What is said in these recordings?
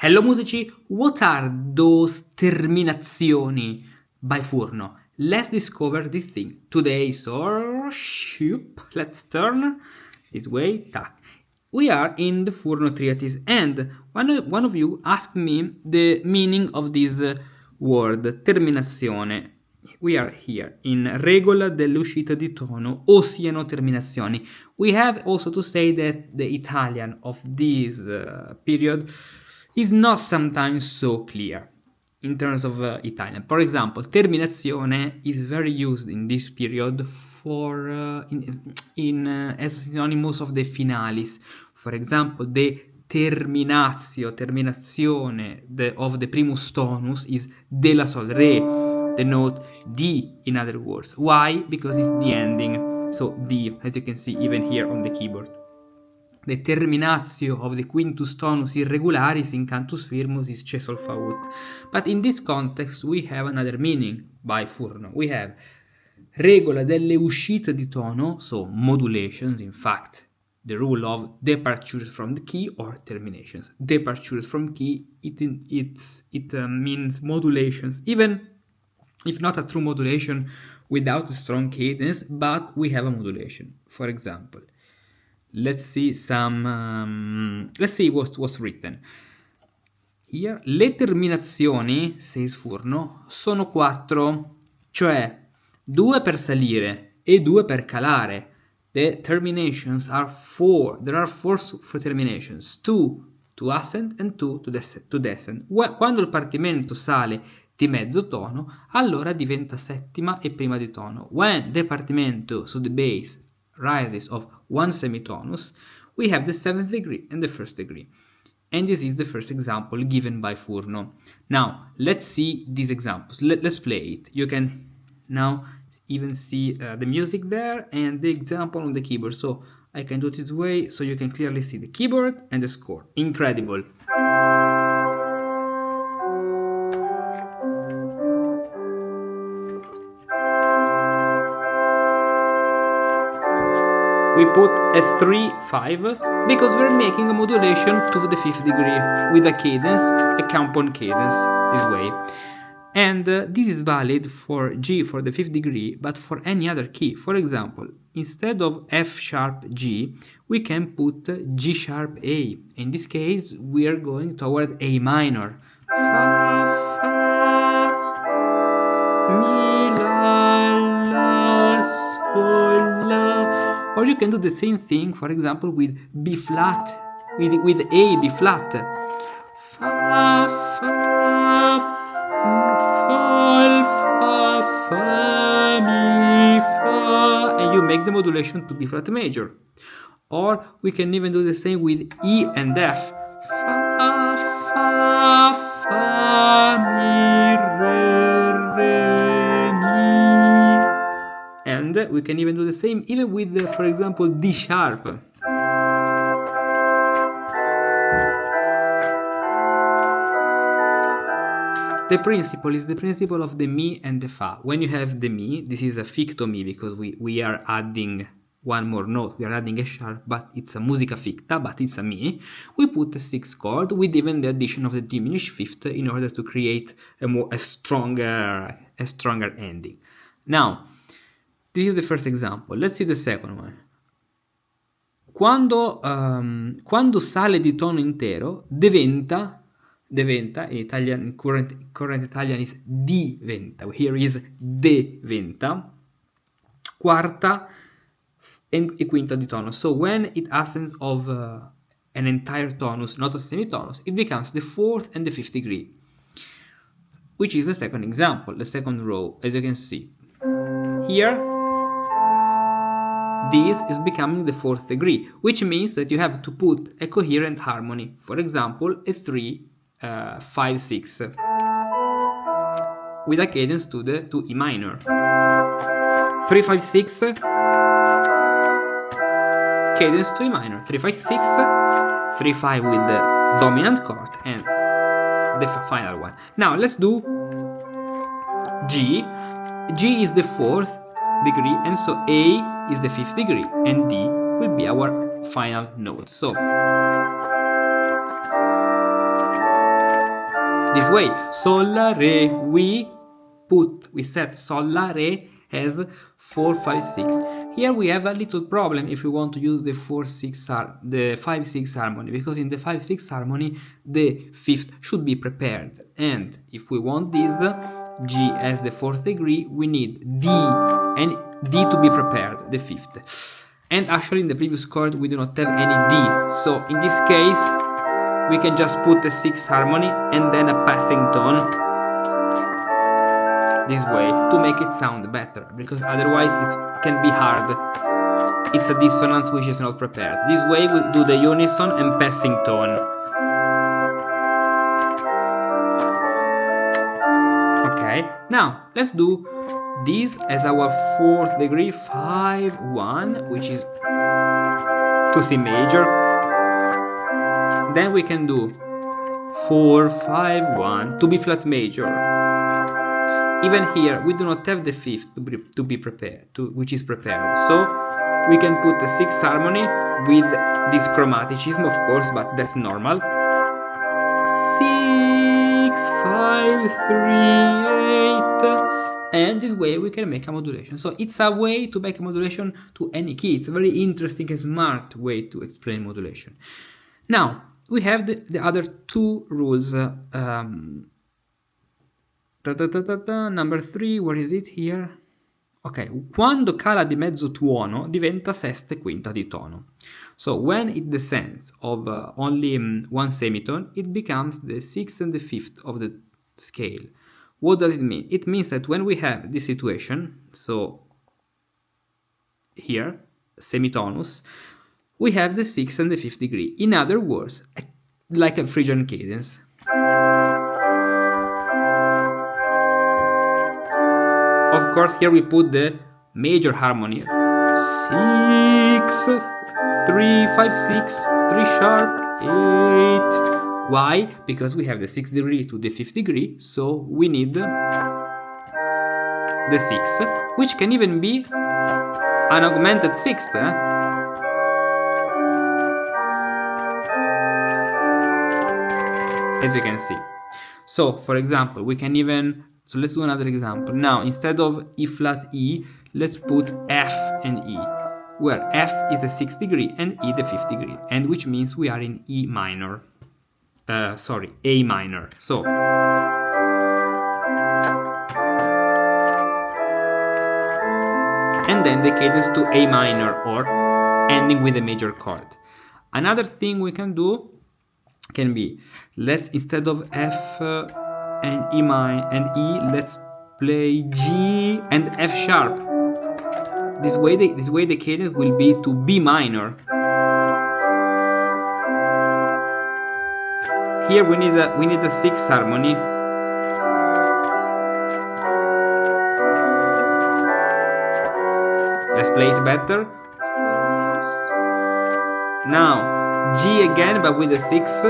Hello musici, what are those terminazioni by Furno? Let's discover this thing today. So, let's turn this way. Tac. We are in the Furno treatise, and one of you asked me the meaning of this word, terminazione. We are here in regola dell'uscita di tono, o siano terminazioni. We have also to say that the Italian of this period is not sometimes so clear in terms of Italian. For example, terminazione is very used in this period for as synonymous of the finalis. For example, the terminazione of the primus tonus is de la sol re, the note D in other words. Why? Because it's the ending. So D, as you can see even here on the keyboard. The terminatio of the quintus tonus irregularis in cantus firmus is ce sol faut. But in this context we have another meaning by Furno. We have regola delle uscite di tono, so modulations, in fact, the rule of departures from the key or terminations. Departures from key, it means modulations, even if not a true modulation without a strong cadence, but we have a modulation. For example, let's see what's written. Here, le terminazioni, says Furno, sono 4, cioè 2 per salire e 2 per calare. The terminations are 4. There are 4 terminations, 2 to ascend and 2 to descend. Quando il partimento sale di mezzo tono, allora diventa settima e prima di tono. When the partimento, so the bass, rises of 1 semitonus, we have the 7th degree and the 1st degree. And this is the first example given by Furno. Now, let's see these examples. Let's play it. You can now even see the music there and the example on the keyboard. So I can do it this way so you can clearly see the keyboard and the score. Incredible. We put a 3-5 because we're making a modulation to the 5th degree with a cadence, a compound cadence, this way. And this is valid for G for the 5th degree, but for any other key. For example, instead of F sharp G, we can put G sharp A. In this case, we are going toward A minor. Fa, fa, mi, la, sol, la. Or you can do the same thing, for example, with B flat, with A, B flat. Fa, fa, sol, fa, fa, mi, fa. And you make the modulation to B flat major. Or we can even do the same with E and F. Fa, fa, fa, mi, re, re, mi. And we can even do the same even with, for example, D sharp. The principle is the principle of the Mi and the Fa. When you have the Mi, this is a ficto Mi because we are adding one more note. We are adding a sharp, but it's a musica ficta, but it's a Mi. We put a 6th chord with even the addition of the diminished fifth in order to create a stronger ending. Now, this is the first example. Let's see the second one. Quando sale di tono intero, deventa in Italian, current Italian is diventa. Here is deventa, quarta e quinta di tono. So when it ascends of an entire tonus, not a semitonus, it becomes the 4th and the 5th degree, which is the second example, the second row, as you can see. Here, this is becoming the 4th degree, which means that you have to put a coherent harmony. For example, a 3, 5, 6, with a cadence to E minor. 3, 5, 6, cadence to E minor. 3, 5, 6, 3, 5 with the dominant chord and the final one. Now let's do G. G is the 4th degree, and so A is the 5th degree, and D will be our final note. So this way. Sol, la, re. We set sol, la, re as 4, 5, 6. Here we have a little problem if we want to use the 5-6 harmony, because in the 5-6 harmony the fifth should be prepared, and if we want this G as the fourth degree, we need D and D to be prepared, the fifth. And actually in the previous chord we do not have any D, so in this case we can just put the 6th harmony and then a passing tone this way to make it sound better, because otherwise it can be hard. It's a dissonance which is not prepared. This way we do the unison and passing tone. Okay, now let's do this as our 4th degree, 5-1, which is to C major. Then we can do 4-5-1 to B flat major. Even here we do not have the fifth to be prepared, which is prepared. So we can put the 6th harmony with this chromaticism, of course, but that's normal. 6, 5, 3, 8, and this way we can make a modulation. So it's a way to make a modulation to any key. It's a very interesting and smart way to explain modulation. Now we have the other two rules. Number 3, where is it here? Ok, quando cala di mezzo tuono diventa sesta e quinta di tono. So when it descends of only one semitone, it becomes the 6th and the 5th of the scale. What does it mean? It means that when we have this situation, so here, semitonus, we have the 6th and the 5th degree. In other words, like a Phrygian cadence. Of course, here we put the major harmony. 6, 3, 5, 6, 3 sharp, 8. Why? Because we have the 6th degree to the 5th degree, so we need the 6th, which can even be an augmented 6th. As you can see. So, for example, we can even... So let's do another example. Now, instead of E flat E, let's put F and E, where F is the 6th degree and E the 5th degree, and which means we are in E minor. A minor. So, and then the cadence to A minor, or ending with a major chord. Another thing we can do can be, let's, instead of F and E minor and E, let's play G and F sharp. This way the cadence will be to B minor. Here we need a 6th harmony. Let's play it better. Now G again, but with the 6th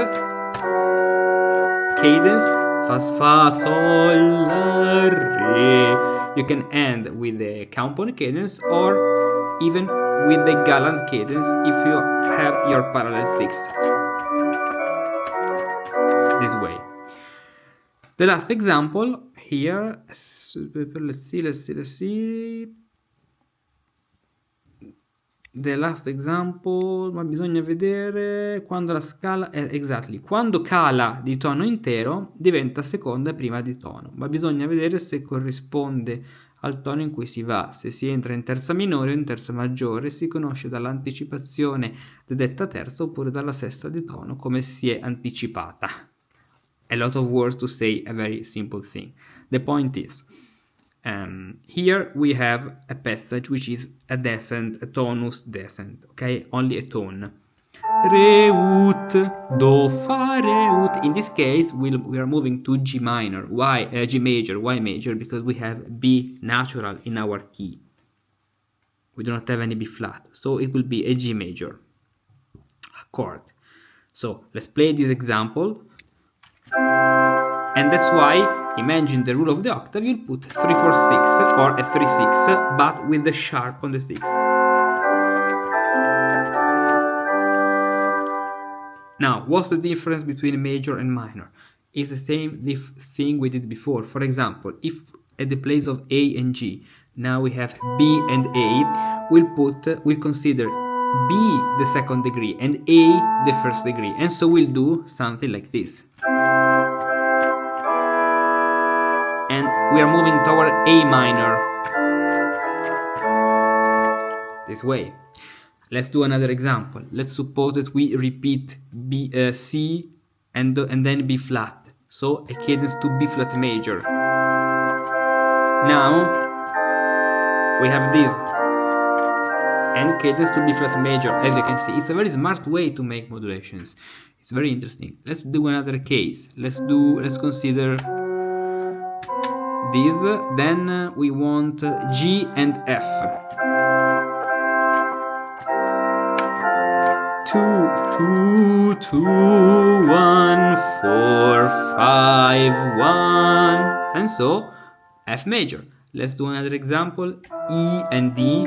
cadence. Fa, sol, la, re. You can end with the compound cadence or even with the gallant cadence if you have your parallel 6th. This way. The last example here, let's see. The last example, ma bisogna vedere quando la scala, quando cala di tono intero diventa seconda prima di tono, ma bisogna vedere se corrisponde al tono in cui si va. Se si entra in terza minore o in terza maggiore si conosce dall'anticipazione di detta terza oppure dalla sesta di tono come si è anticipata. A lot of words to say a very simple thing. The point is, here we have a passage which is a descent, a tonus descent, okay? Only a tone. Re, ut, do, fa, re, ut. In this case, we are moving to G minor. Why? G major. Why major? Because we have B natural in our key. We do not have any B flat, so it will be a G major chord. So let's play this example. And that's why, imagine the rule of the octave, you'll put 3, 4, 6 or a 3, 6, but with the sharp on the 6. Now, what's the difference between major and minor? is the same thing we did before. For example, if at the place of A and G, now we have B and A, we'll consider B the second degree and A the first degree, and so we'll do something like this. And we are moving toward A minor. This way. Let's do another example. Let's suppose that we repeat B, C and then B flat. So a cadence to B flat major. Now we have this and cadence to B flat major. As you can see, it's a very smart way to make modulations. It's very interesting. Let's do another case. Let's consider this. Then we want G and F. 2, 2, 2, 1, 4, 5, 1, and so F major. Let's do another example. E and D.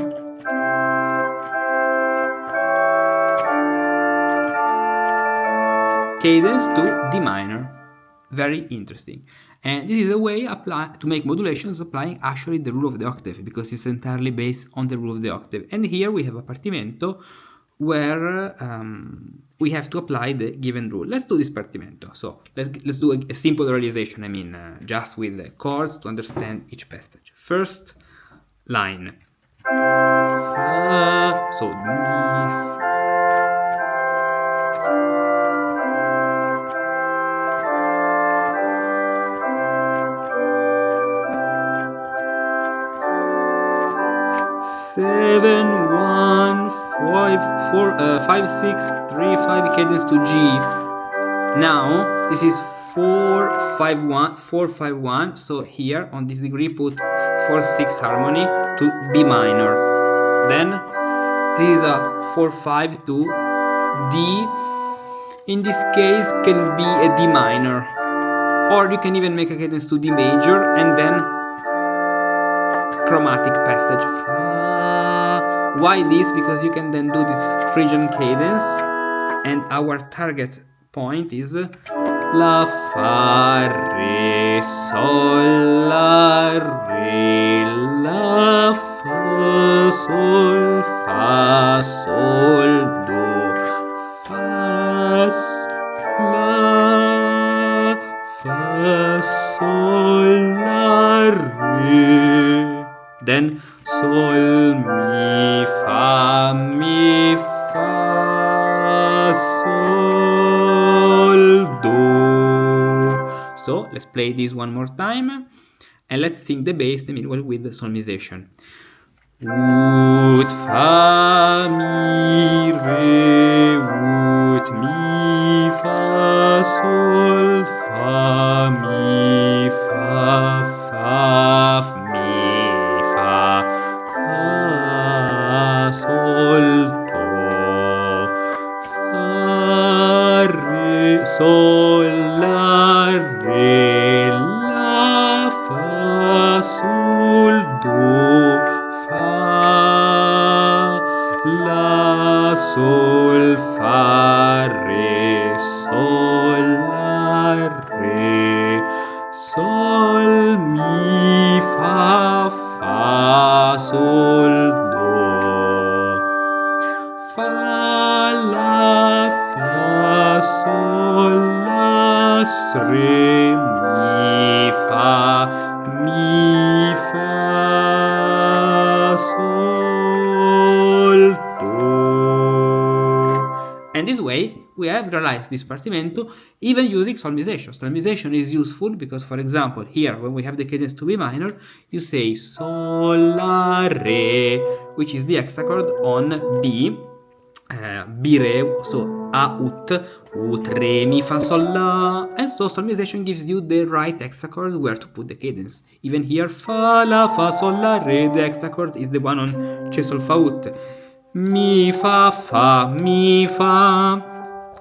Cadence to D minor. Very interesting. And this is a way to make modulations applying actually the rule of the octave, because it's entirely based on the rule of the octave. And here we have a partimento where we have to apply the given rule. Let's do this partimento. So let's do a simple realization, just with the chords to understand each passage. First line. Fa, so mi, 7, 1, 5, 6, 3, 5 cadence to G. Now this is 4, 5, 1, 4, 5, 1. So here on this degree put 4, 6 harmony to B minor. Then this is a 4, 5 to D. In this case can be a D minor, or you can even make a cadence to D major and then chromatic passage. Why this? Because you can then do this Phrygian cadence, and our target point is La, Fa, Re, Sol, La, Re, La, Fa, Sol, Fa, Sol, Do, Fa, La, Fa, Sol, La, Re. Then Sol, Mi, Fa, Sol, Do. So let's play this one more time and let's sing the bass the meanwhile with the solmization. Ut, Fa, Mi, Re, Ut, Mi, Fa, Sol, Fa, Mi, Fa, Fa, Mi, Fa, Fa, Sol, Do, Fa, Re, Sol, La, Re, La, Fa, Sol, Do, Fa, La, Sol, Fa, Re, Sol, La, Re, Sol, Mi, Fa, Fa, Sol, Do, Fa, La, Fa, Sol, La, Re, Mi, Fa, Sol, Do. And this way we have realized this partimento even using solmization. Solmization is useful because, for example, here when we have the cadence to B minor, you say Sol, La, Re, which is the hexachord on B, B, Re, so A, Ut, Re, Mi, Fa, Sol, La, and so solmization gives you the right hexachord where to put the cadence. Even here, Fa, La, Fa, Sol, La, Re, the hexachord is the one on Che, Sol, Fa, Ut. Mi, Fa, Mi, Fa,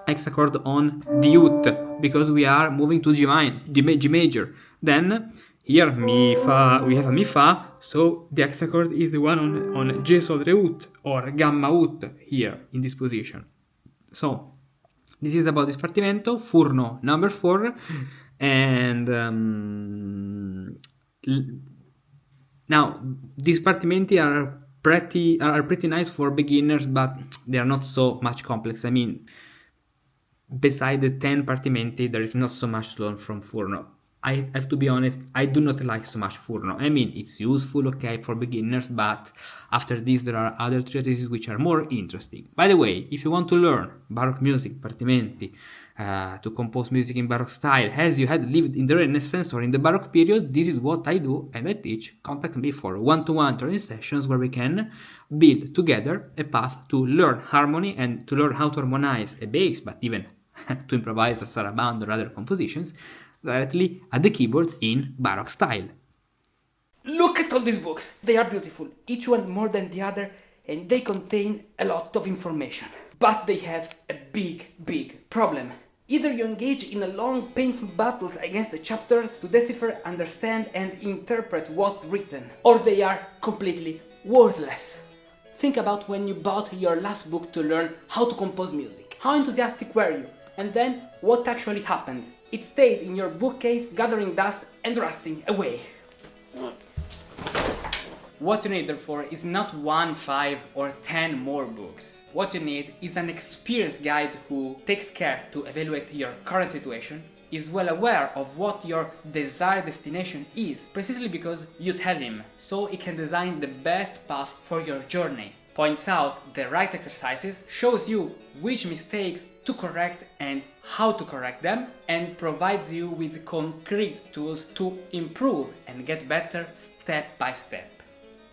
hexachord on D ut, because we are moving to G major. Then here Mi, Fa, we have a Mi, Fa, so the hexachord is the one on G, Sol, Re, Ut, or Gamma Ut here in this position. So this is about this partimento, Furno number 4, And now these partimenti are pretty nice for beginners, but they are not so much complex. I mean, beside the 10 partimenti, there is not so much to learn from Furno. I have to be honest, I do not like so much Furno. I mean, it's useful, okay, for beginners, but after this there are other treatises which are more interesting. By the way, if you want to learn Baroque music, partimenti, to compose music in Baroque style, as you had lived in the Renaissance or in the Baroque period, this is what I do and I teach. Contact me for one-to-one training sessions where we can build together a path to learn harmony and to learn how to harmonize a bass, but even to improvise a saraband or other compositions directly at the keyboard in Baroque style. Look at all these books! They are beautiful, each one more than the other, and they contain a lot of information. But they have a big problem. Either you engage in a long, painful battles against the chapters to decipher, understand, and interpret what's written, or they are completely worthless. Think about when you bought your last book to learn how to compose music. How enthusiastic were you? And then, what actually happened? It stayed in your bookcase, gathering dust and rusting away. What you need, therefore, is not 1, 5, or 10 more books. What you need is an experienced guide who takes care to evaluate your current situation, is well aware of what your desired destination is, precisely because you tell him, so he can design the best path for your journey, points out the right exercises, shows you which mistakes to correct and how to correct them, and provides you with concrete tools to improve and get better step by step.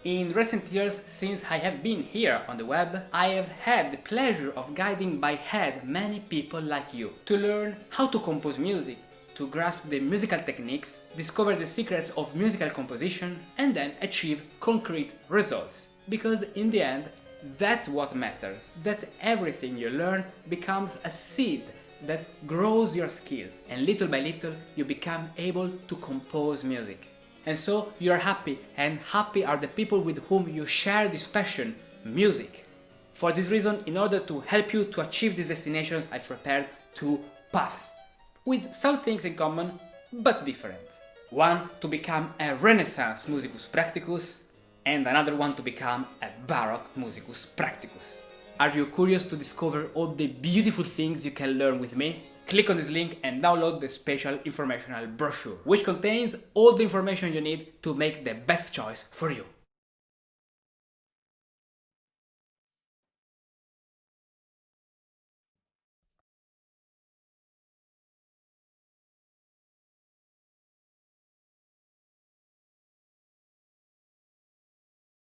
In recent years, since I have been here on the web, I have had the pleasure of guiding by hand many people like you to learn how to compose music, to grasp the musical techniques, discover the secrets of musical composition, and then achieve concrete results. Because in the end, that's what matters, that everything you learn becomes a seed that grows your skills, and little by little you become able to compose music. And so you are happy, and happy are the people with whom you share this passion, music. For this reason, in order to help you to achieve these destinations, I've prepared 2 paths, with some things in common, but different. One to become a Renaissance musicus practicus, and another one to become a Baroque musicus practicus. Are you curious to discover all the beautiful things you can learn with me? Click on this link and download the special informational brochure, which contains all the information you need to make the best choice for you.